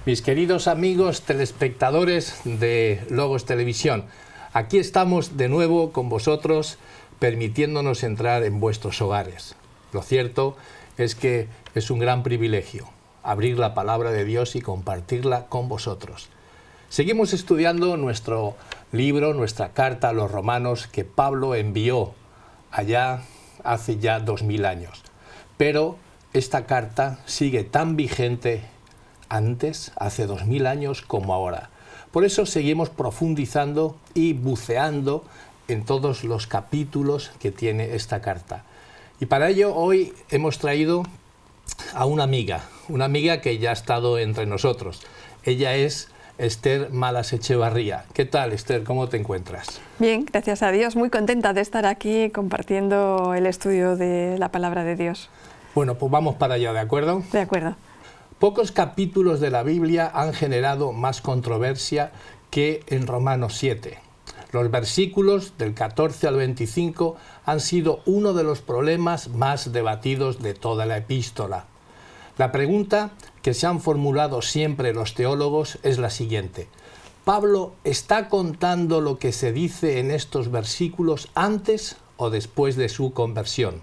Mis queridos amigos telespectadores de Logos Televisión, aquí estamos de nuevo con vosotros, permitiéndonos entrar en vuestros hogares. Lo cierto es que es un gran privilegio abrir la palabra de Dios y compartirla con vosotros. Seguimos estudiando nuestro libro, nuestra carta a los romanos que Pablo envió allá hace ya 2000 años. Pero esta carta sigue tan vigente antes, hace 2000 años, como ahora. Por eso seguimos profundizando y buceando en todos los capítulos que tiene esta carta. Y para ello hoy hemos traído a una amiga que ya ha estado entre nosotros. Ella es Esther Malas Echevarría. ¿Qué tal, Esther? ¿Cómo te encuentras? Bien, gracias a Dios. Muy contenta de estar aquí compartiendo el estudio de la palabra de Dios. Bueno, pues vamos para allá, ¿de acuerdo? De acuerdo. Pocos capítulos de la Biblia han generado más controversia que en Romanos 7. Los versículos del 14 al 25 han sido uno de los problemas más debatidos de toda la epístola. La pregunta que se han formulado siempre los teólogos es la siguiente: ¿Pablo está contando lo que se dice en estos versículos antes o después de su conversión?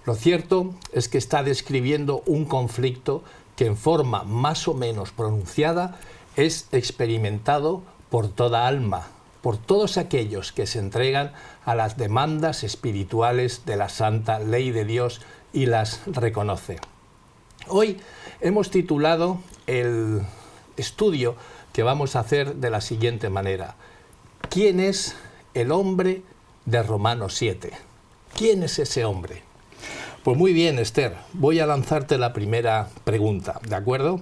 Lo cierto es que está describiendo un conflicto que en forma más o menos pronunciada es experimentado por toda alma, por todos aquellos que se entregan a las demandas espirituales de la santa ley de Dios y las reconoce. Hoy hemos titulado el estudio que vamos a hacer de la siguiente manera: ¿quién es el hombre de Romanos 7? ¿Quién es ese hombre? Pues muy bien, Esther, voy a lanzarte la primera pregunta, ¿de acuerdo?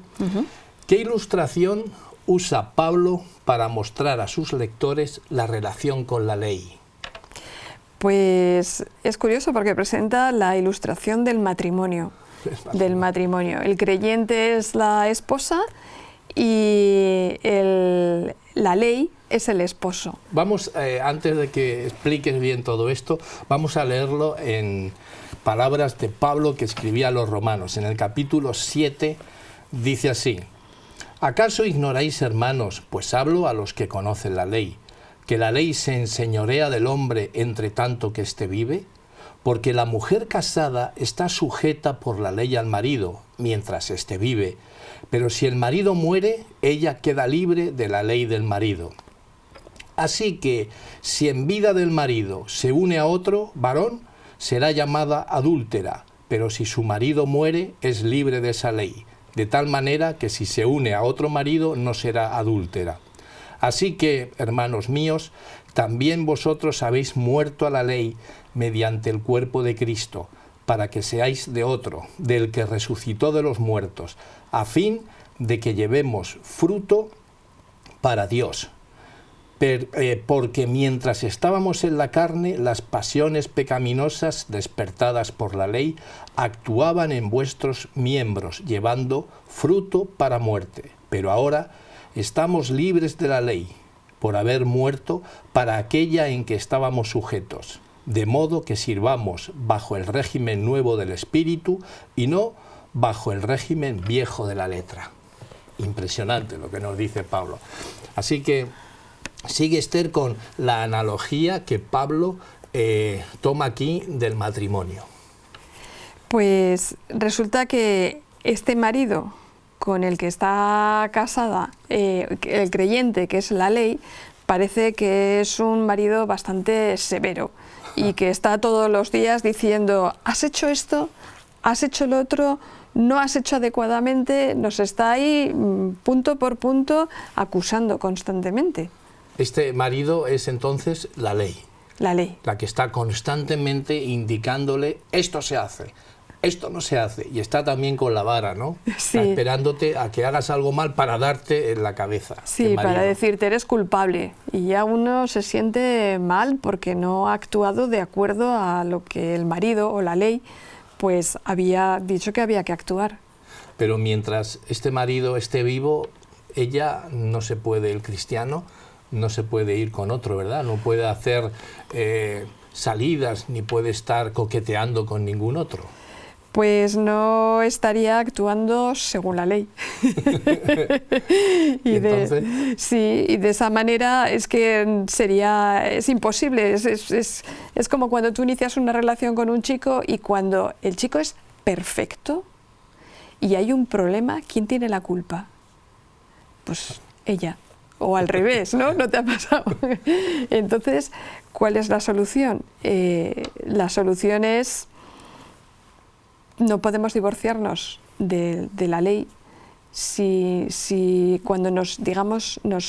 ¿Qué ilustración usa Pablo para mostrar a sus lectores la relación con la ley? Pues es curioso porque presenta la ilustración del matrimonio. El creyente es la esposa y la ley es el esposo. Vamos, antes de que expliques bien todo esto, vamos a leerlo en palabras de Pablo que escribía a los romanos. En el capítulo 7 dice así: ¿acaso ignoráis, hermanos, pues hablo a los que conocen la ley, que la ley se enseñorea del hombre entre tanto que éste vive? Porque la mujer casada está sujeta por la ley al marido, mientras éste vive. Pero si el marido muere, ella queda libre de la ley del marido. Así que, si en vida del marido se une a otro varón, será llamada adúltera, pero si su marido muere, es libre de esa ley, de tal manera que si se une a otro marido, no será adúltera. Así que, hermanos míos, también vosotros habéis muerto a la ley mediante el cuerpo de Cristo, para que seáis de otro, del que resucitó de los muertos, a fin de que llevemos fruto para Dios. Porque mientras estábamos en la carne, las pasiones pecaminosas despertadas por la ley actuaban en vuestros miembros, llevando fruto para muerte. Pero ahora estamos libres de la ley, por haber muerto para aquella en que estábamos sujetos, de modo que sirvamos bajo el régimen nuevo del Espíritu y no bajo el régimen viejo de la letra. Impresionante lo que nos dice Pablo. Así que sigue Esther con la analogía que Pablo toma aquí del matrimonio. Pues resulta que este marido con el que está casada, el creyente, que es la ley, parece que es un marido bastante severo y que está todos los días diciendo: has hecho esto, has hecho lo otro, no has hecho adecuadamente, nos está ahí punto por punto acusando constantemente. Este marido es entonces la ley. La ley. La que está constantemente indicándole: esto se hace, esto no se hace. Y está también con la vara, ¿no? Sí. Está esperándote a que hagas algo mal para darte en la cabeza. Sí, para decirte eres culpable. Y ya uno se siente mal porque no ha actuado de acuerdo a lo que el marido o la ley pues había dicho que había que actuar. Pero mientras este marido esté vivo, ella no se puede, el cristiano, no se puede ir con otro, ¿verdad? No puede hacer salidas ni puede estar coqueteando con ningún otro. pues no estaría actuando según la ley. y de esa manera es que es imposible. Es como cuando tú inicias una relación con un chico y cuando el chico es perfecto y hay un problema, ¿quién tiene la culpa? Pues ella. O al revés, ¿no? ¿No te ha pasado? Entonces, ¿cuál es la solución? La solución es, no podemos divorciarnos de la ley si cuando nos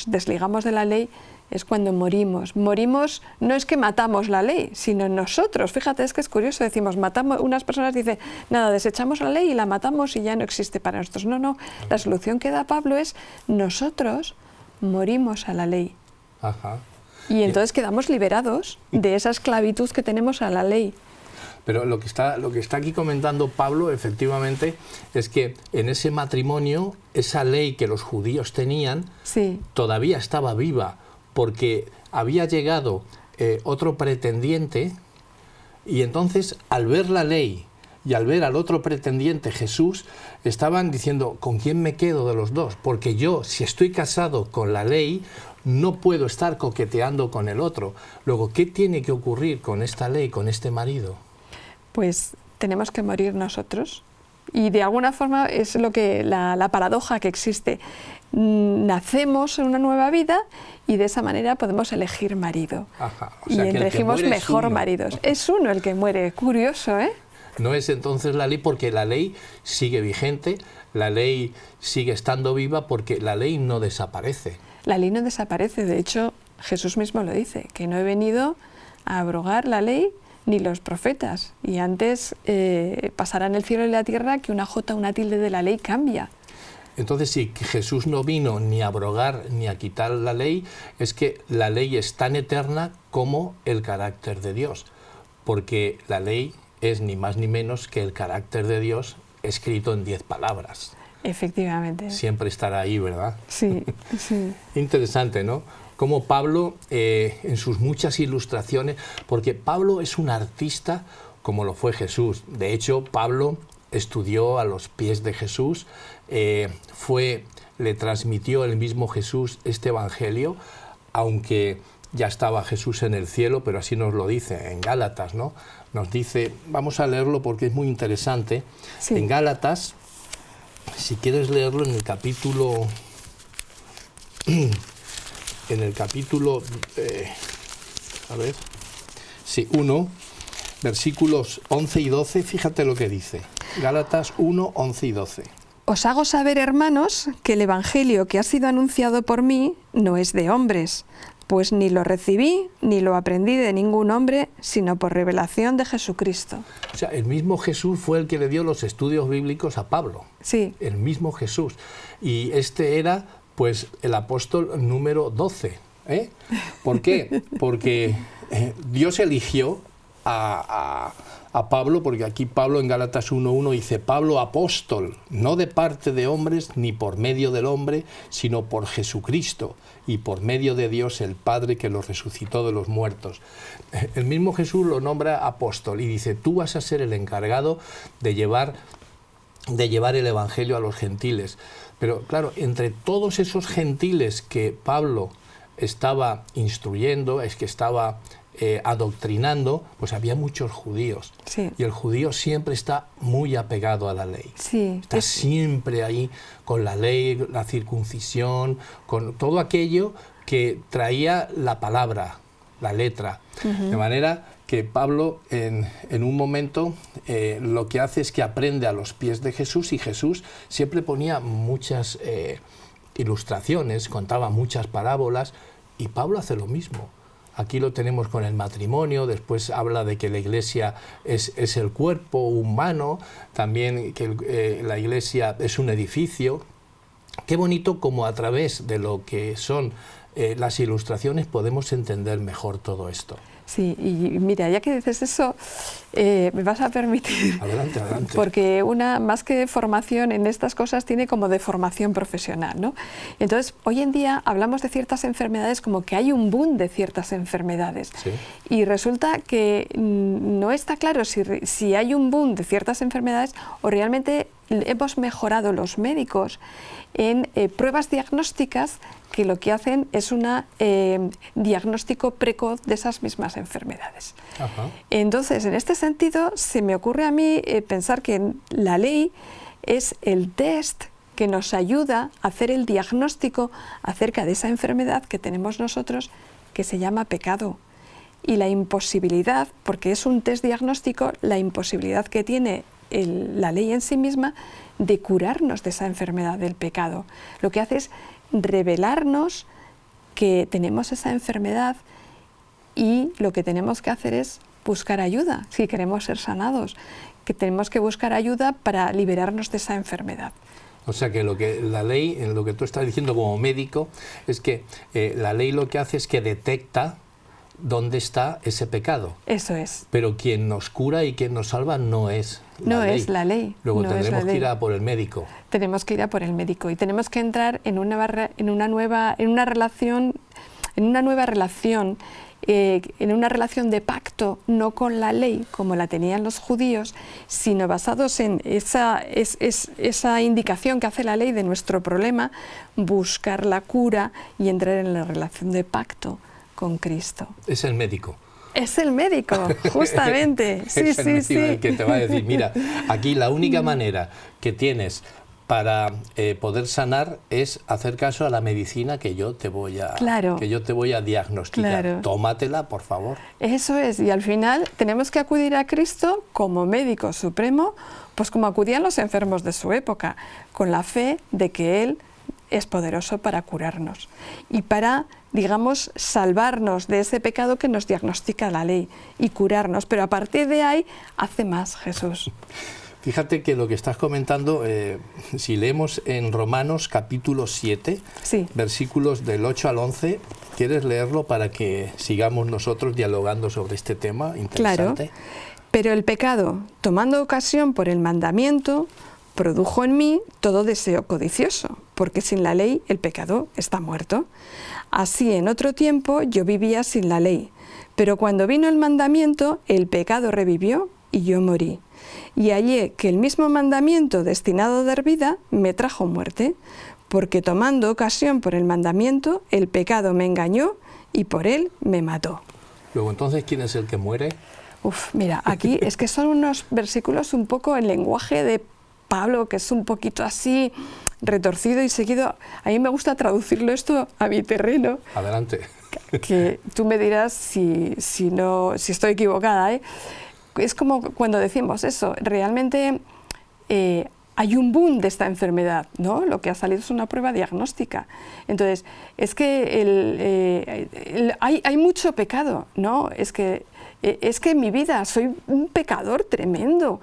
desligamos de la ley es cuando morimos. Morimos no es que matamos la ley, sino nosotros. Fíjate, es que es curioso, decimos, matamos, unas personas dicen, nada, desechamos la ley y la matamos y ya no existe para nosotros. No, no, la solución que da Pablo es nosotros morimos a la ley. Ajá. Y entonces quedamos liberados de esa esclavitud que tenemos a la ley. Pero lo que está aquí comentando Pablo, efectivamente, es que en ese matrimonio, esa ley que los judíos tenían, sí, todavía estaba viva, porque había llegado otro pretendiente, y entonces, al ver la ley y al ver al otro pretendiente, Jesús, estaban diciendo, ¿con quién me quedo de los dos? Porque yo, si estoy casado con la ley, no puedo estar coqueteando con el otro. Luego, ¿qué tiene que ocurrir con esta ley, con este marido? Pues tenemos que morir nosotros. Y de alguna forma es lo que la paradoja que existe. Nacemos en una nueva vida y de esa manera podemos elegir marido. Ajá, o sea, y elegimos mejor maridos. Es uno el que muere. Curioso, ¿eh? No es entonces la ley, porque la ley sigue vigente, la ley sigue estando viva, porque la ley no desaparece. La ley no desaparece. De hecho, Jesús mismo lo dice, que no he venido a abrogar la ley ni los profetas. Y antes pasará en el cielo y la tierra que una jota, una tilde de la ley cambia. Entonces, si Jesús no vino ni a abrogar ni a quitar la ley, es que la ley es tan eterna como el carácter de Dios. Porque la ley es ni más ni menos que el carácter de Dios escrito en 10 palabras. Efectivamente. Siempre estará ahí, ¿verdad? Sí, sí. Interesante, ¿no? Como Pablo, en sus muchas ilustraciones, porque Pablo es un artista como lo fue Jesús. De hecho, Pablo estudió a los pies de Jesús, le transmitió el mismo Jesús este evangelio, aunque ya estaba Jesús en el cielo, pero así nos lo dice en Gálatas, ¿no? Nos dice, vamos a leerlo porque es muy interesante. Sí. En Gálatas, si quieres leerlo en el capítulo 1, versículos 11 y 12, fíjate lo que dice. Gálatas 1, 11 y 12. Os hago saber, hermanos, que el evangelio que ha sido anunciado por mí no es de hombres, pues ni lo recibí ni lo aprendí de ningún hombre, sino por revelación de Jesucristo. O sea, el mismo Jesús fue el que le dio los estudios bíblicos a Pablo. Sí. El mismo Jesús. Y este era, pues, el apóstol número 12. ¿Por qué? Porque Dios eligió a Pablo, porque aquí Pablo en Gálatas 1.1 dice, Pablo apóstol, no de parte de hombres ni por medio del hombre, sino por Jesucristo y por medio de Dios el Padre que lo resucitó de los muertos. El mismo Jesús lo nombra apóstol y dice, tú vas a ser el encargado de llevar el evangelio a los gentiles. Pero claro, entre todos esos gentiles que Pablo estaba instruyendo, es que estaba adoctrinando, pues había muchos judíos. Sí. Y el judío siempre está muy apegado a la ley. Sí. Está siempre ahí con la ley, la circuncisión, con todo aquello que traía la palabra, la letra. De manera que Pablo en un momento lo que hace es que aprende a los pies de Jesús, y Jesús siempre ponía muchas ilustraciones, contaba muchas parábolas, y Pablo hace lo mismo. Aquí lo tenemos con el matrimonio, después habla de que la iglesia es el cuerpo humano, también que la iglesia es un edificio. Qué bonito como a través de lo que son las ilustraciones podemos entender mejor todo esto. Sí, y mira, ya que dices eso, me vas a permitir, Adelante, adelante. porque una, más que formación en estas cosas, tiene como de formación profesional, ¿no? Entonces, hoy en día hablamos de ciertas enfermedades como que hay un boom de ciertas enfermedades. Sí. Y resulta que no está claro si hay un boom de ciertas enfermedades o realmente hemos mejorado los médicos en pruebas diagnósticas que lo que hacen es un diagnóstico precoz de esas mismas enfermedades. Ajá. Entonces, en este sentido, se me ocurre a mí pensar que la ley es el test que nos ayuda a hacer el diagnóstico acerca de esa enfermedad que tenemos nosotros, que se llama pecado. Y la imposibilidad, porque es un test diagnóstico, la imposibilidad que tiene la ley en sí misma de curarnos de esa enfermedad del pecado. Lo que hace es revelarnos que tenemos esa enfermedad y lo que tenemos que hacer es buscar ayuda, si queremos ser sanados, que tenemos que buscar ayuda para liberarnos de esa enfermedad. O sea que la ley, en lo que tú estás diciendo como médico, es que la ley lo que hace es que detecta dónde está ese pecado. Eso es. Pero quien nos cura y quien nos salva no es la ley. No es la ley. Luego no tendremos es la ley. que ir a por el médico. Tenemos que ir a por el médico y tenemos que entrar en una nueva relación de pacto, no con la ley como la tenían los judíos, sino basados en esa indicación que hace la ley de nuestro problema, buscar la cura y entrar en la relación de pacto con Cristo. Es el médico. Es el médico, justamente. Sí, es el médico sí. el que te va a decir, mira, aquí la única manera que tienes para poder sanar es hacer caso a la medicina que yo te voy a, diagnosticar. Claro. Tómatela, por favor. Eso es, y al final tenemos que acudir a Cristo como médico supremo, pues como acudían los enfermos de su época, con la fe de que Él es poderoso para curarnos y para, digamos, salvarnos de ese pecado que nos diagnostica la ley y curarnos, pero a partir de ahí hace más Jesús. Fíjate que lo que estás comentando, si leemos en Romanos capítulo 7, sí. versículos del 8 al 11, ¿quieres leerlo para que sigamos nosotros dialogando sobre este tema interesante? Claro, pero el pecado, tomando ocasión por el mandamiento, produjo en mí todo deseo codicioso, porque sin la ley el pecado está muerto. Así en otro tiempo yo vivía sin la ley, pero cuando vino el mandamiento, el pecado revivió y yo morí. Y hallé que el mismo mandamiento destinado a dar vida me trajo muerte, porque tomando ocasión por el mandamiento, el pecado me engañó y por él me mató. Luego, entonces, ¿quién es el que muere? Mira, aquí es que son unos versículos un poco en lenguaje de Pablo, que es un poquito así retorcido y seguido. A mí me gusta traducirlo esto a mi terreno. Adelante. Que tú me dirás si estoy equivocada, ¿eh? Es como cuando decimos eso, realmente hay un boom de esta enfermedad, ¿no? Lo que ha salido es una prueba diagnóstica. Entonces, es que hay mucho pecado, ¿no? Es que en mi vida soy un pecador tremendo.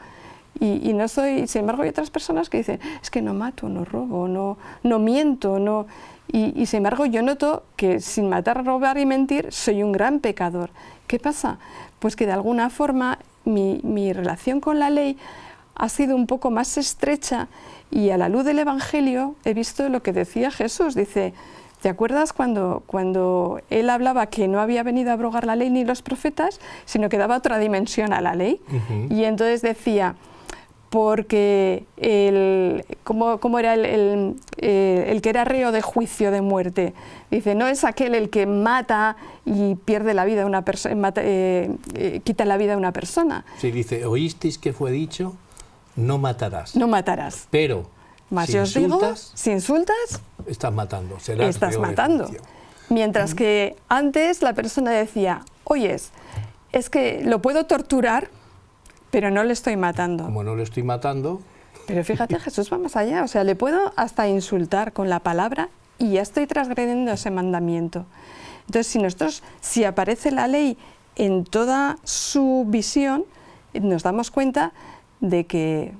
Y no soy, sin embargo, hay otras personas que dicen, es que no mato, no robo, no miento, no. Y sin embargo, yo noto que sin matar, robar y mentir, soy un gran pecador. ¿Qué pasa? Pues que de alguna forma mi relación con la ley ha sido un poco más estrecha y a la luz del Evangelio he visto lo que decía Jesús. Dice, ¿te acuerdas cuando él hablaba que no había venido a abrogar la ley ni los profetas, sino que daba otra dimensión a la ley? Y entonces decía, porque ¿cómo era el que era reo de juicio de muerte? Dice, no es aquel el que mata y pierde la vida de una persona, quita la vida de una persona. Sí, dice, oísteis que fue dicho, no matarás. No matarás. Pero más si yo os digo, insultas, si insultas, estás matando. Estás matando. Mientras que antes la persona decía, oyes, es que lo puedo torturar, pero no le estoy matando. Como no le estoy matando... Pero fíjate, Jesús va más allá. O sea, le puedo hasta insultar con la palabra y ya estoy transgrediendo ese mandamiento. Entonces, si aparece la ley en toda su visión, nos damos cuenta de que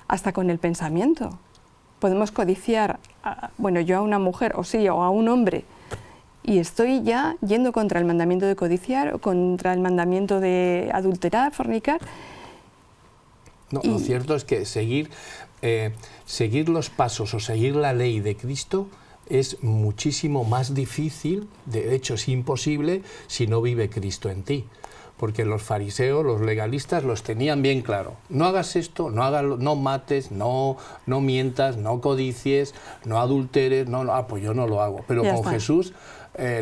hasta con el pensamiento podemos codiciar, yo a una mujer o a un hombre y estoy ya yendo contra el mandamiento de codiciar o contra el mandamiento de adulterar, fornicar. No, lo cierto es que seguir los pasos o seguir la ley de Cristo es muchísimo más difícil, de hecho es imposible si no vive Cristo en ti. Porque los fariseos, los legalistas, los tenían bien claro. No hagas esto, no mates, no mientas, no codicies, no adulteres, pues yo no lo hago. Pero ya con está. Jesús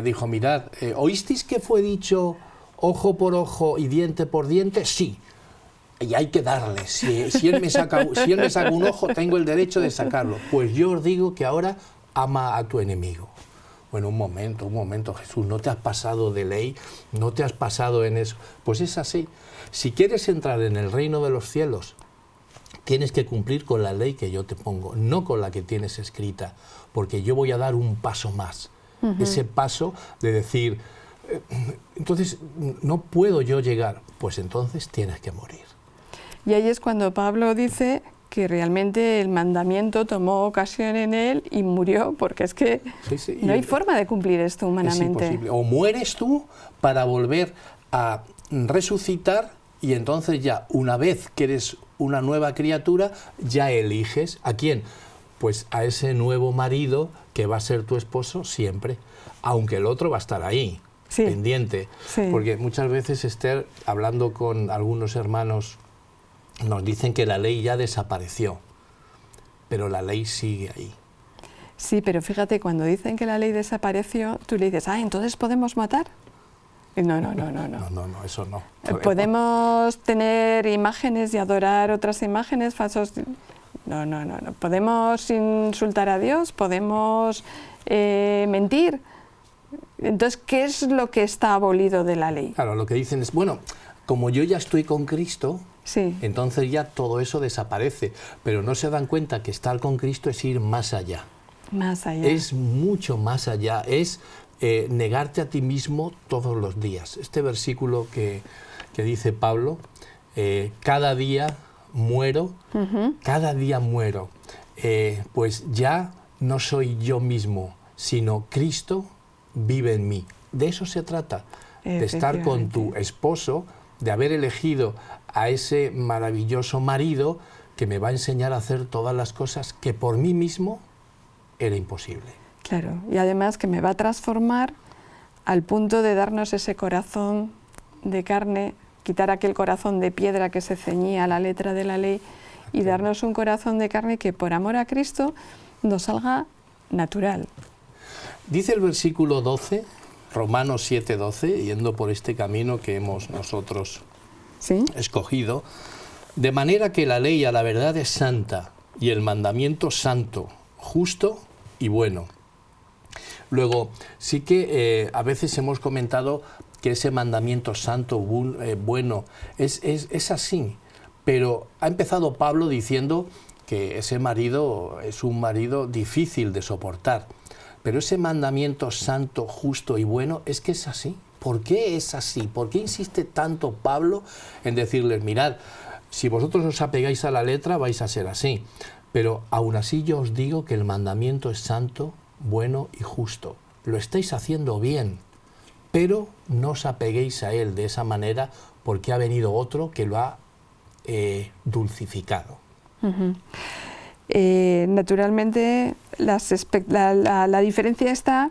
dijo, mirad, ¿oísteis que fue dicho ojo por ojo y diente por diente? Sí. Y hay que darle. Si él me saca un ojo, tengo el derecho de sacarlo. Pues yo os digo que ahora ama a tu enemigo. Bueno, un momento, Jesús, no te has pasado de ley, no te has pasado en eso. Pues es así. Si quieres entrar en el reino de los cielos, tienes que cumplir con la ley que yo te pongo, no con la que tienes escrita, porque yo voy a dar un paso más. Ese paso de decir, entonces, no puedo yo llegar, pues entonces tienes que morir. Y ahí es cuando Pablo dice que realmente el mandamiento tomó ocasión en él y murió, porque es que Sí. no hay forma de cumplir esto humanamente. Es imposible. O mueres tú para volver a resucitar y entonces ya, una vez que eres una nueva criatura, ya eliges ¿a quién? Pues a ese nuevo marido que va a ser tu esposo siempre, aunque el otro va a estar ahí, Sí. pendiente. Sí. Porque muchas veces, Esther, hablando con algunos hermanos, nos dicen que la ley ya desapareció, pero la ley sigue ahí. Sí, pero fíjate, cuando dicen que la ley desapareció, tú le dices, entonces ¿podemos matar? Y no. No, eso no. ¿Podemos tener imágenes y adorar otras imágenes falsos? No. ¿Podemos insultar a Dios? ¿Podemos mentir? Entonces, ¿qué es lo que está abolido de la ley? Claro, lo que dicen es, bueno, como yo ya estoy con Cristo, Sí. entonces ya todo eso desaparece, pero no se dan cuenta que estar con Cristo es ir más allá. Más allá. Es mucho más allá, es negarte a ti mismo todos los días. Este versículo que dice Pablo, cada día muero, pues ya no soy yo mismo, sino Cristo vive en mí. De eso se trata, de estar con tu esposo, de haber elegido a ese maravilloso marido que me va a enseñar a hacer todas las cosas que por mí mismo era imposible. Claro, y además que me va a transformar al punto de darnos ese corazón de carne, quitar aquel corazón de piedra que se ceñía a la letra de la ley y darnos un corazón de carne que por amor a Cristo nos salga natural. Dice el versículo 12, Romanos 7:12, yendo por este camino que hemos nosotros ¿Sí? escogido, de manera que la ley a la verdad es santa y el mandamiento santo, justo y bueno. Luego, sí que a veces hemos comentado que ese mandamiento santo, bueno, es así, pero ha empezado Pablo diciendo que ese marido es un marido difícil de soportar, pero ese mandamiento santo, justo y bueno es que es así. ¿Por qué es así? ¿Por qué insiste tanto Pablo en decirles, mirad, si vosotros os apegáis a la letra vais a ser así, pero aún así yo os digo que el mandamiento es santo, bueno y justo. Lo estáis haciendo bien, pero no os apeguéis a él de esa manera porque ha venido otro que lo ha dulcificado. Naturalmente, la diferencia está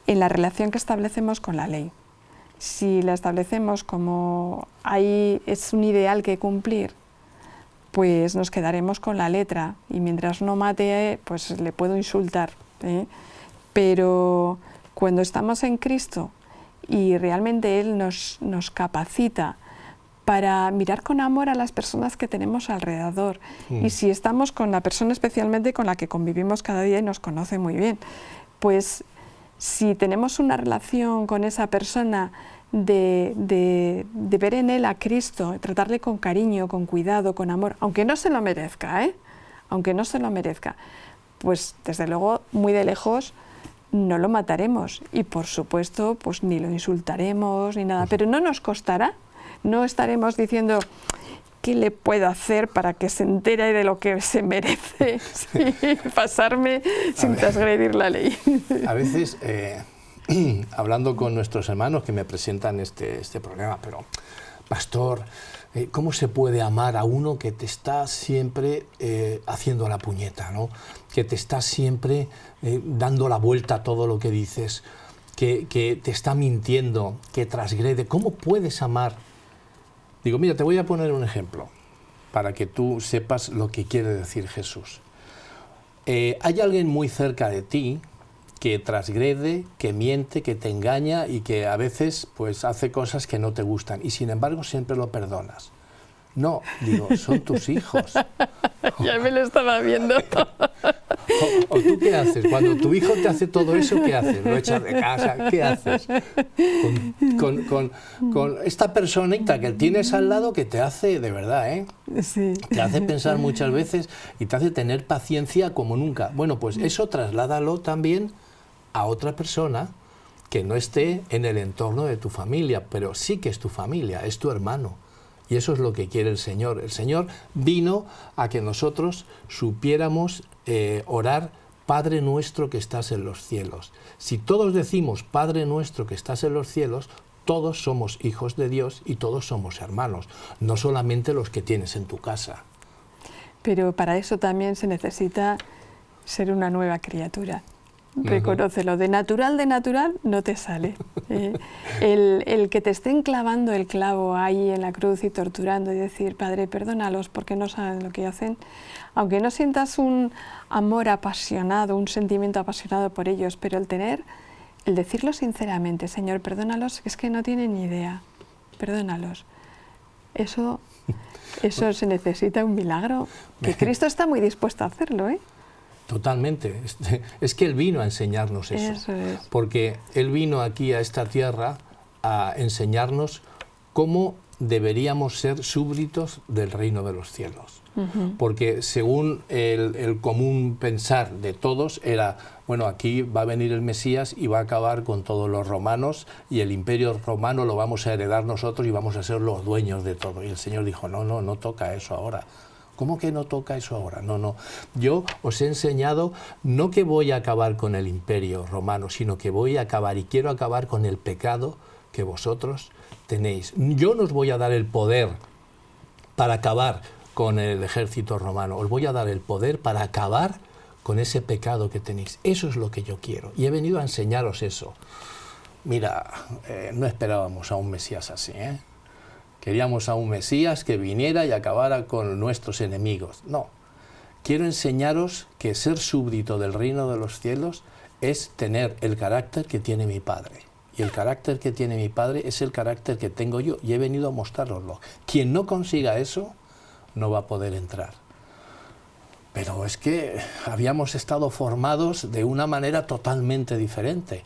en la relación que establecemos con la ley. Si la establecemos como es un ideal que cumplir, pues nos quedaremos con la letra y mientras no mate, pues le puedo insultar, ¿eh? Pero cuando estamos en Cristo y realmente Él nos capacita para mirar con amor a las personas que tenemos alrededor, y si estamos con la persona especialmente con la que convivimos cada día y nos conoce muy bien, pues si tenemos una relación con esa persona de ver en él a Cristo, tratarle con cariño, con cuidado, con amor, aunque no se lo merezca, aunque no se lo merezca, pues desde luego muy de lejos no lo mataremos y por supuesto pues ni lo insultaremos ni nada, pero no nos costará, no estaremos diciendo ¿qué le puedo hacer para que se entere de lo que se merece? Sí, pasarme sin transgredir la ley. A veces hablando con nuestros hermanos que me presentan este programa, pero pastor, ¿cómo se puede amar a uno que te está siempre haciendo la puñeta, ¿no? Que te está siempre dando la vuelta a todo lo que dices, que te está mintiendo, que transgrede? ¿Cómo puedes amar? Digo, mira, te voy a poner un ejemplo para que tú sepas lo que quiere decir Jesús. Hay alguien muy cerca de ti que transgrede, que miente, que te engaña y que a veces pues hace cosas que no te gustan y sin embargo siempre lo perdonas. No, digo, son tus hijos. Ya me lo estaba viendo. ¿O tú qué haces? Cuando tu hijo te hace todo eso, ¿qué haces? ¿Lo echas de casa? ¿Qué haces? Con esta personita que tienes al lado que te hace, de verdad, ¿eh? Sí. Te hace pensar muchas veces y te hace tener paciencia como nunca. Bueno, pues eso trasládalo también a otra persona que no esté en el entorno de tu familia, pero sí que es tu familia, es tu hermano. Y eso es lo que quiere el Señor. El Señor vino a que nosotros supiéramos orar, Padre nuestro que estás en los cielos. Si todos decimos Padre nuestro que estás en los cielos, todos somos hijos de Dios y todos somos hermanos, no solamente los que tienes en tu casa. Pero para eso también se necesita ser una nueva criatura. Reconócelo, de natural no te sale. El que te estén clavando el clavo ahí en la cruz y torturando y decir, Padre, perdónalos porque no saben lo que hacen, aunque no sientas un amor apasionado, un sentimiento apasionado por ellos, pero el decirlo sinceramente, Señor, perdónalos, es que no tienen ni idea, perdónalos. Eso se necesita un milagro, que Cristo está muy dispuesto a hacerlo, ¿eh? Totalmente. Es que Él vino a enseñarnos eso. Eso es. Porque Él vino aquí a esta tierra a enseñarnos cómo deberíamos ser súbditos del reino de los cielos. Porque según el común pensar de todos era, bueno, aquí va a venir el Mesías y va a acabar con todos los romanos y el imperio romano lo vamos a heredar nosotros y vamos a ser los dueños de todo. Y el Señor dijo, no toca eso ahora. ¿Cómo que no toca eso ahora? No. Yo os he enseñado no que voy a acabar con el imperio romano, sino que voy a acabar y quiero acabar con el pecado que vosotros tenéis. Yo no os voy a dar el poder para acabar con el ejército romano, os voy a dar el poder para acabar con ese pecado que tenéis. Eso es lo que yo quiero y he venido a enseñaros eso. Mira, no esperábamos a un Mesías así, ¿eh? Queríamos a un Mesías que viniera y acabara con nuestros enemigos. No, quiero enseñaros que ser súbdito del reino de los cielos es tener el carácter que tiene mi Padre. Y el carácter que tiene mi Padre es el carácter que tengo yo y he venido a mostrároslo. Quien no consiga eso no va a poder entrar. Pero es que habíamos estado formados de una manera totalmente diferente.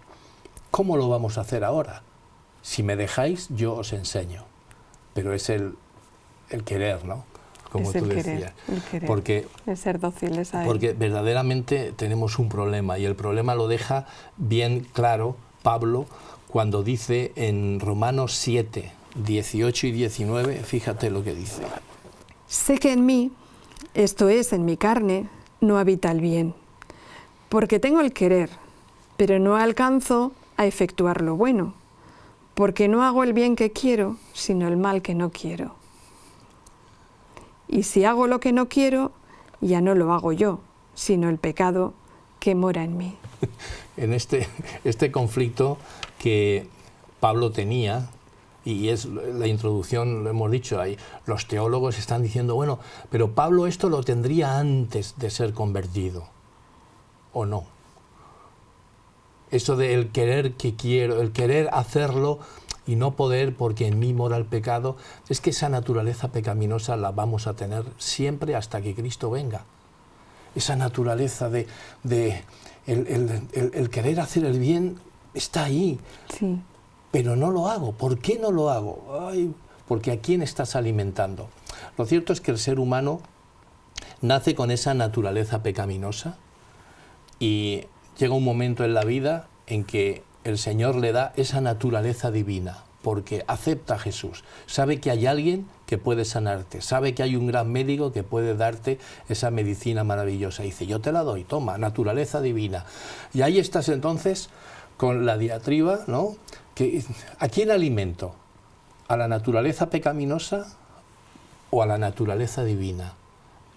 ¿Cómo lo vamos a hacer ahora? Si me dejáis, yo os enseño. Pero es el querer, ¿no? Como tú decías. El querer, porque, el ser dóciles a Él. Porque verdaderamente tenemos un problema y el problema lo deja bien claro Pablo cuando dice en Romanos 7, 18 y 19, fíjate lo que dice. Sé que en mí, esto es, en mi carne, no habita el bien, porque tengo el querer, pero no alcanzo a efectuar lo bueno. Porque no hago el bien que quiero, sino el mal que no quiero. Y si hago lo que no quiero, ya no lo hago yo, sino el pecado que mora en mí. En este conflicto que Pablo tenía, y es la introducción, lo hemos dicho ahí, los teólogos están diciendo, bueno, pero Pablo esto lo tendría antes de ser convertido, ¿o no? Eso del querer que quiero, el querer hacerlo y no poder porque en mí mora el pecado, es que esa naturaleza pecaminosa la vamos a tener siempre hasta que Cristo venga. Esa naturaleza de el querer hacer el bien está ahí, sí. Pero no lo hago. ¿Por qué no lo hago? Ay, porque ¿a quién estás alimentando? Lo cierto es que el ser humano nace con esa naturaleza pecaminosa y llega un momento en la vida en que el Señor le da esa naturaleza divina, porque acepta a Jesús, sabe que hay alguien que puede sanarte, sabe que hay un gran médico que puede darte esa medicina maravillosa. Y dice, yo te la doy, toma, naturaleza divina. Y ahí estás entonces con la diatriba, ¿no? ¿A quién alimento? ¿A la naturaleza pecaminosa o a la naturaleza divina?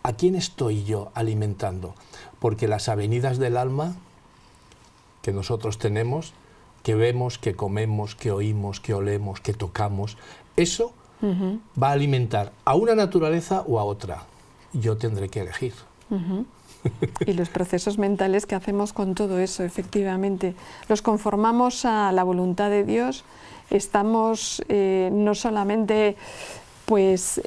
¿A quién estoy yo alimentando? Porque las avenidas del alma que nosotros tenemos, que vemos, que comemos, que oímos, que olemos, que tocamos, eso va a alimentar a una naturaleza o a otra. Yo tendré que elegir. Y los procesos mentales que hacemos con todo eso, efectivamente, los conformamos a la voluntad de Dios. Estamos no solamente pues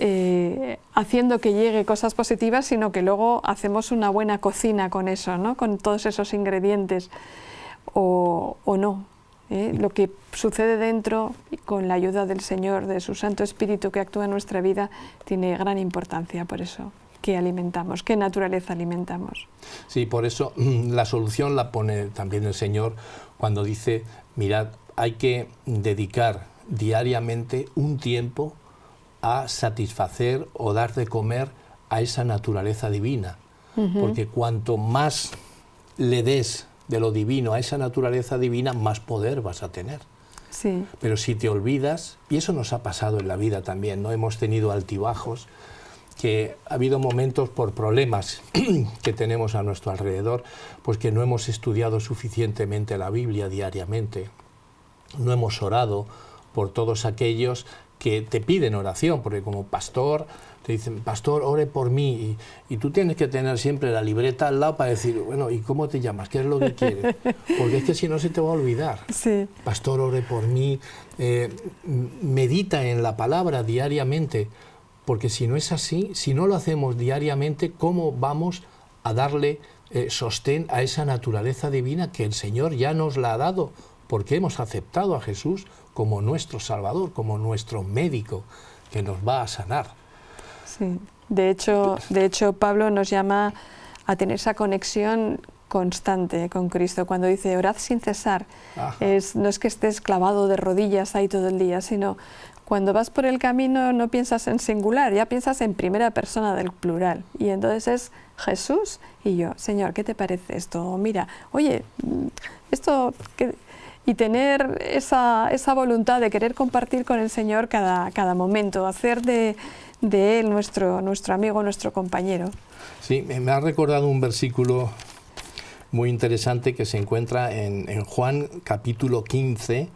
haciendo que llegue cosas positivas, sino que luego hacemos una buena cocina con eso, ¿no? Con todos esos ingredientes, o no. Lo que sucede dentro, con la ayuda del Señor, de su Santo Espíritu que actúa en nuestra vida, tiene gran importancia. Por eso, ¿qué alimentamos? ¿Qué naturaleza alimentamos? Sí, por eso la solución la pone también el Señor cuando dice, mirad, hay que dedicar diariamente un tiempo a satisfacer o dar de comer a esa naturaleza divina. Porque cuanto más le des de lo divino a esa naturaleza divina, más poder vas a tener. Sí. Pero si te olvidas, y eso nos ha pasado en la vida también, ¿no? Hemos tenido altibajos, que ha habido momentos por problemas que tenemos a nuestro alrededor, pues que no hemos estudiado suficientemente la Biblia diariamente, no hemos orado por todos aquellos que te piden oración, porque como pastor te dicen, pastor, ore por mí, y tú tienes que tener siempre la libreta al lado para decir, bueno, ¿y cómo te llamas? ¿Qué es lo que quieres? Porque es que si no se te va a olvidar. Sí. Pastor, ore por mí, medita en la palabra diariamente, porque si no es así, si no lo hacemos diariamente, ¿cómo vamos a darle sostén a esa naturaleza divina que el Señor ya nos la ha dado? Porque hemos aceptado a Jesús como nuestro Salvador, como nuestro médico que nos va a sanar. Sí. De hecho, Pablo nos llama a tener esa conexión constante con Cristo. Cuando dice, orad sin cesar, no es que estés clavado de rodillas ahí todo el día, sino cuando vas por el camino no piensas en singular, ya piensas en primera persona del plural. Y entonces es Jesús y yo. Señor, ¿qué te parece esto? Mira, oye, esto... Y tener esa voluntad de querer compartir con el Señor cada momento, hacer de Él nuestro amigo, nuestro compañero. Sí, me ha recordado un versículo muy interesante que se encuentra en Juan capítulo 15,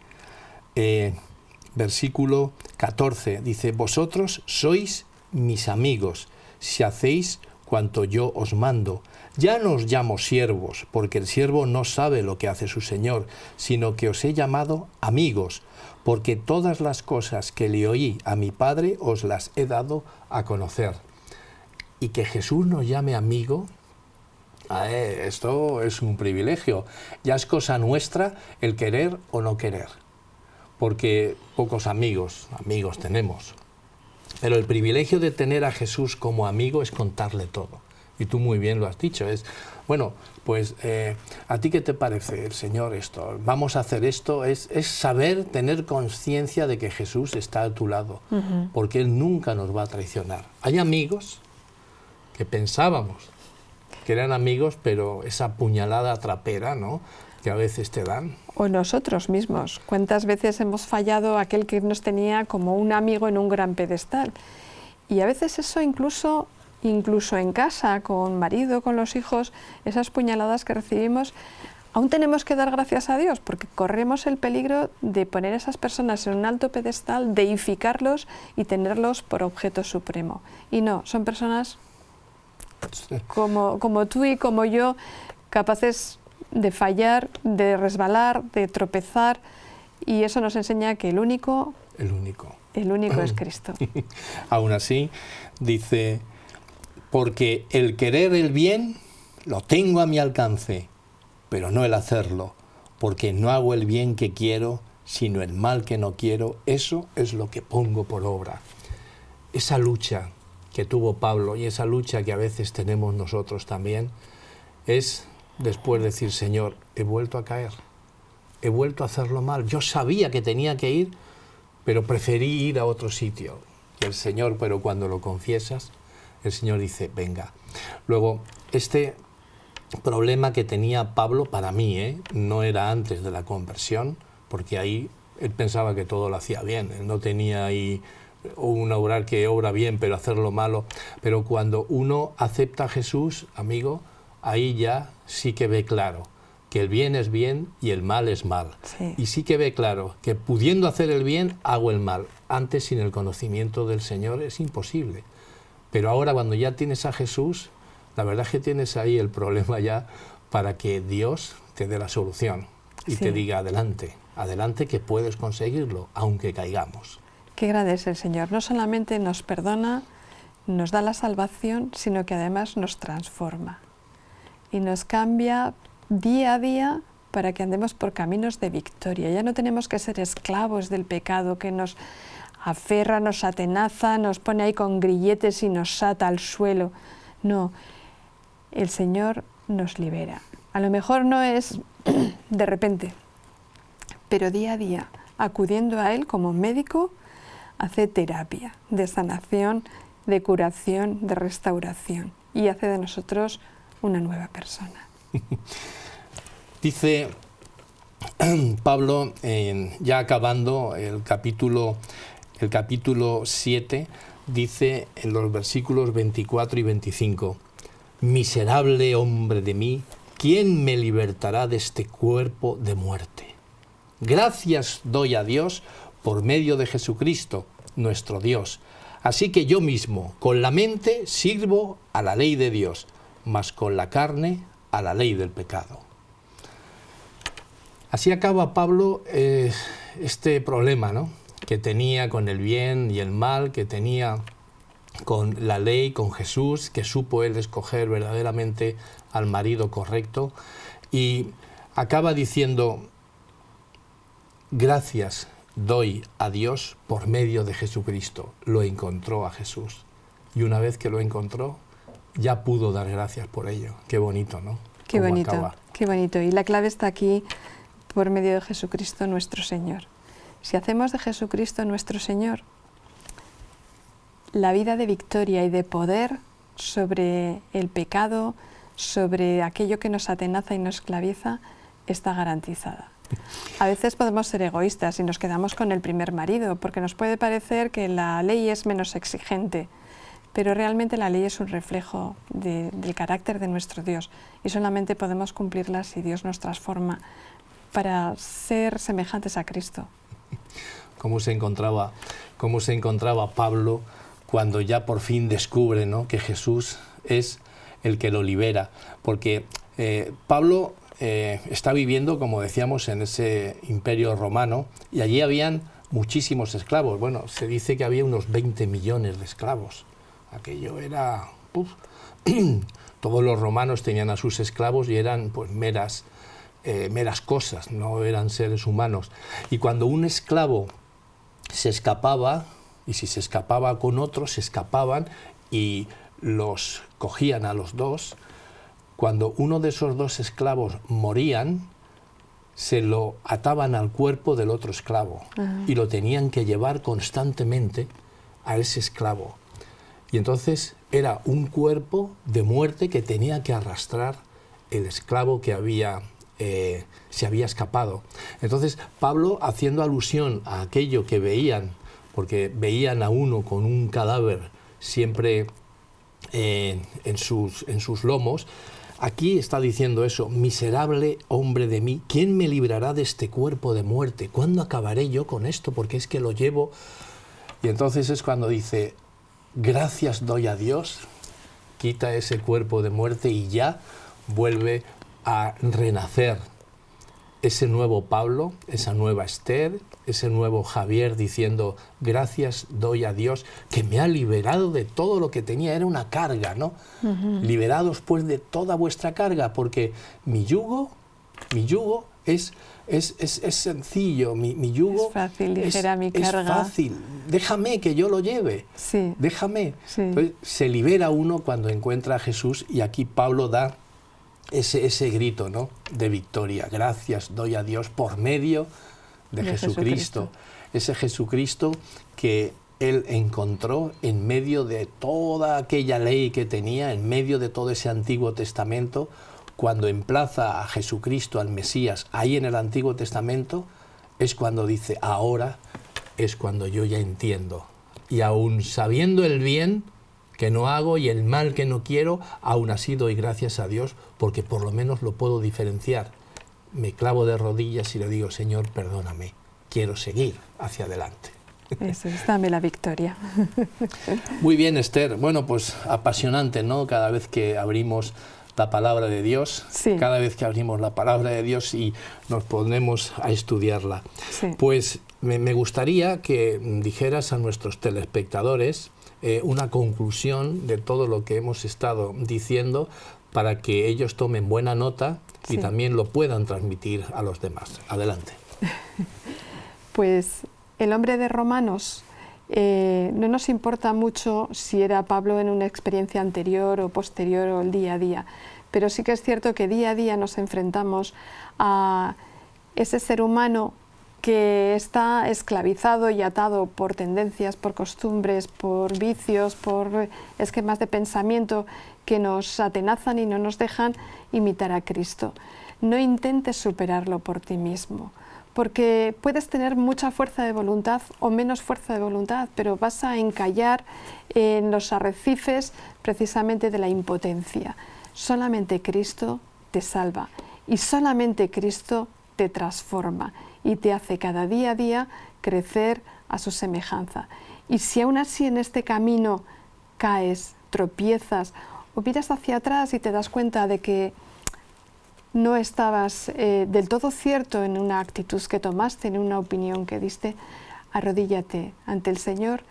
versículo 14. Dice, vosotros sois mis amigos, si hacéis cuanto yo os mando. Ya no os llamo siervos, porque el siervo no sabe lo que hace su Señor, sino que os he llamado amigos, porque todas las cosas que le oí a mi Padre os las he dado a conocer. Y que Jesús nos llame amigo, esto es un privilegio. Ya es cosa nuestra el querer o no querer, porque pocos amigos tenemos. Pero el privilegio de tener a Jesús como amigo es contarle todo. Y tú muy bien lo has dicho, bueno, pues ¿a ti qué te parece el Señor esto? Vamos a hacer esto, es saber, tener conciencia de que Jesús está a tu lado, porque Él nunca nos va a traicionar. Hay amigos que pensábamos que eran amigos, pero esa puñalada trapera, ¿no?, que a veces te dan. O nosotros mismos, ¿cuántas veces hemos fallado a aquel que nos tenía como un amigo en un gran pedestal? Y a veces eso incluso en casa, con marido, con los hijos, esas puñaladas que recibimos, aún tenemos que dar gracias a Dios, porque corremos el peligro de poner a esas personas en un alto pedestal, deificarlos y tenerlos por objeto supremo. Y no, son personas como tú y como yo, capaces de fallar, de resbalar, de tropezar, y eso nos enseña que el único es Cristo. Aún así, dice, porque el querer el bien lo tengo a mi alcance, pero no el hacerlo, porque no hago el bien que quiero, sino el mal que no quiero, eso es lo que pongo por obra. Esa lucha que tuvo Pablo y esa lucha que a veces tenemos nosotros también, es después decir, Señor, he vuelto a caer, he vuelto a hacerlo mal, yo sabía que tenía que ir, pero preferí ir a otro sitio. Y el Señor, pero cuando lo confiesas, el Señor dice, venga. Luego, este problema que tenía Pablo para mí, no era antes de la conversión, porque ahí él pensaba que todo lo hacía bien, él no tenía ahí un obrar que obra bien, pero hacerlo malo. Pero cuando uno acepta a Jesús, amigo, ahí ya sí que ve claro que el bien es bien y el mal es mal. Sí. Y sí que ve claro que pudiendo hacer el bien, hago el mal. Antes, sin el conocimiento del Señor, es imposible. Pero ahora, cuando ya tienes a Jesús, la verdad es que tienes ahí el problema ya para que Dios te dé la solución y Sí. te diga adelante, adelante que puedes conseguirlo, aunque caigamos. Qué grande es el Señor. No solamente nos perdona, nos da la salvación, sino que además nos transforma y nos cambia día a día para que andemos por caminos de victoria. Ya no tenemos que ser esclavos del pecado que nos aferra, nos atenaza, nos pone ahí con grilletes y nos ata al suelo. No, el Señor nos libera. A lo mejor no es de repente, pero día a día, acudiendo a Él como médico, hace terapia de sanación, de curación, de restauración y hace de nosotros una nueva persona. Dice Pablo, ya acabando el capítulo 7, dice en los versículos 24 y 25, «Miserable hombre de mí, ¿quién me libertará de este cuerpo de muerte? Gracias doy a Dios por medio de Jesucristo, nuestro Dios. Así que yo mismo, con la mente, sirvo a la ley de Dios, mas con la carne a la ley del pecado». Así acaba Pablo este problema, ¿no?, que tenía con el bien y el mal, que tenía con la ley, con Jesús, que supo él escoger verdaderamente al marido correcto, y acaba diciendo, gracias doy a Dios por medio de Jesucristo. Lo encontró a Jesús, y una vez que lo encontró, ya pudo dar gracias por ello. Qué bonito, ¿no? Qué Cómo bonito, acaba. qué bonito. Y la clave está aquí, por medio de Jesucristo nuestro Señor. Si hacemos de Jesucristo nuestro Señor la vida de victoria y de poder sobre el pecado, sobre aquello que nos atenaza y nos esclaviza, está garantizada. A veces podemos ser egoístas y nos quedamos con el primer marido, porque nos puede parecer que la ley es menos exigente, pero realmente la ley es un reflejo del carácter de nuestro Dios y solamente podemos cumplirla si Dios nos transforma para ser semejantes a Cristo. ¿Cómo se encontraba Pablo cuando ya por fin descubre, ¿no?, que Jesús es el que lo libera? Porque Pablo está viviendo, como decíamos, en ese imperio romano, y allí habían muchísimos esclavos. Bueno, se dice que había unos 20 millones de esclavos. Aquello era... Todos los romanos tenían a sus esclavos y eran pues meras cosas, no eran seres humanos. Y cuando un esclavo se escapaba, y si se escapaba con otros, se escapaban y los cogían a los dos, cuando uno de esos dos esclavos morían, se lo ataban al cuerpo del otro esclavo y lo tenían que llevar constantemente a ese esclavo. Y entonces era un cuerpo de muerte que tenía que arrastrar el esclavo que se había escapado. Entonces Pablo, haciendo alusión a aquello que veían, porque veían a uno con un cadáver siempre en sus lomos, aquí está diciendo eso: miserable hombre de mí, ¿quién me librará de este cuerpo de muerte? ¿Cuándo acabaré yo con esto? Porque es que lo llevo. Y entonces es cuando dice, gracias doy a Dios, quita ese cuerpo de muerte y ya vuelve a renacer ese nuevo Pablo, esa nueva Esther, ese nuevo Javier, diciendo, gracias doy a Dios que me ha liberado de todo lo que tenía. Era una carga, ¿no? Liberados pues de toda vuestra carga, porque mi yugo es sencillo, mi yugo es fácil, ligera mi carga. Es fácil, déjame que yo lo lleve, sí. Déjame. Sí. Entonces, se libera uno cuando encuentra a Jesús, y aquí Pablo da ese grito, ¿no?, de victoria. Gracias doy a Dios por medio de Jesucristo. Ese Jesucristo que él encontró en medio de toda aquella ley que tenía, en medio de todo ese Antiguo Testamento, cuando emplaza a Jesucristo, al Mesías, ahí en el Antiguo Testamento, es cuando dice, ahora es cuando yo ya entiendo. Y aún sabiendo el bien que no hago y el mal que no quiero, aún así doy gracias a Dios, porque por lo menos lo puedo diferenciar. Me clavo de rodillas y le digo, Señor, perdóname, quiero seguir hacia adelante. Eso es, dame la victoria. Muy bien, Esther. Bueno, pues apasionante, ¿no? Cada vez que abrimos la palabra de Dios, sí. Cada vez que abrimos la palabra de Dios y nos ponemos a estudiarla. Sí. Pues me gustaría que dijeras a nuestros telespectadores una conclusión de todo lo que hemos estado diciendo para que ellos tomen buena nota y también lo puedan transmitir a los demás. Adelante. Pues el hombre de Romanos, no nos importa mucho si era Pablo en una experiencia anterior o posterior o el día a día, pero sí que es cierto que día a día nos enfrentamos a ese ser humano que está esclavizado y atado por tendencias, por costumbres, por vicios, por esquemas de pensamiento que nos atenazan y no nos dejan imitar a Cristo. No intentes superarlo por ti mismo, porque puedes tener mucha fuerza de voluntad o menos fuerza de voluntad, pero vas a encallar en los arrecifes precisamente de la impotencia. Solamente Cristo te salva y solamente Cristo te transforma y te hace cada día a día crecer a su semejanza. Y si aún así en este camino caes, tropiezas o miras hacia atrás y te das cuenta de que no estabas del todo cierto en una actitud que tomaste, en una opinión que diste, arrodíllate ante el Señor,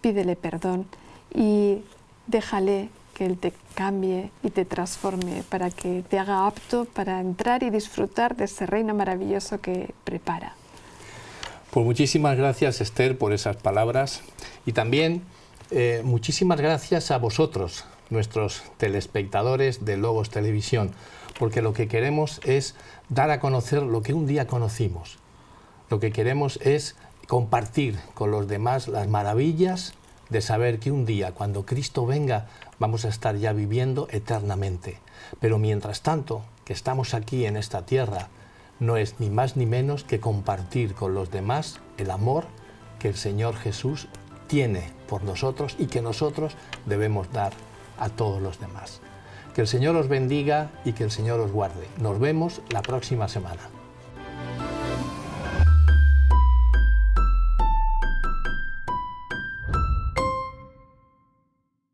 pídele perdón y déjale que Él te cambie y te transforme para que te haga apto para entrar y disfrutar de ese reino maravilloso que prepara. Pues muchísimas gracias, Esther, por esas palabras y también muchísimas gracias a vosotros, nuestros telespectadores de Logos Televisión, porque lo que queremos es dar a conocer lo que un día conocimos. Lo que queremos es compartir con los demás las maravillas de saber que un día, cuando Cristo venga, vamos a estar ya viviendo eternamente. Pero mientras tanto, que estamos aquí en esta tierra, no es ni más ni menos que compartir con los demás el amor que el Señor Jesús tiene por nosotros y que nosotros debemos dar a todos los demás. Que el Señor os bendiga y que el Señor os guarde. Nos vemos la próxima semana.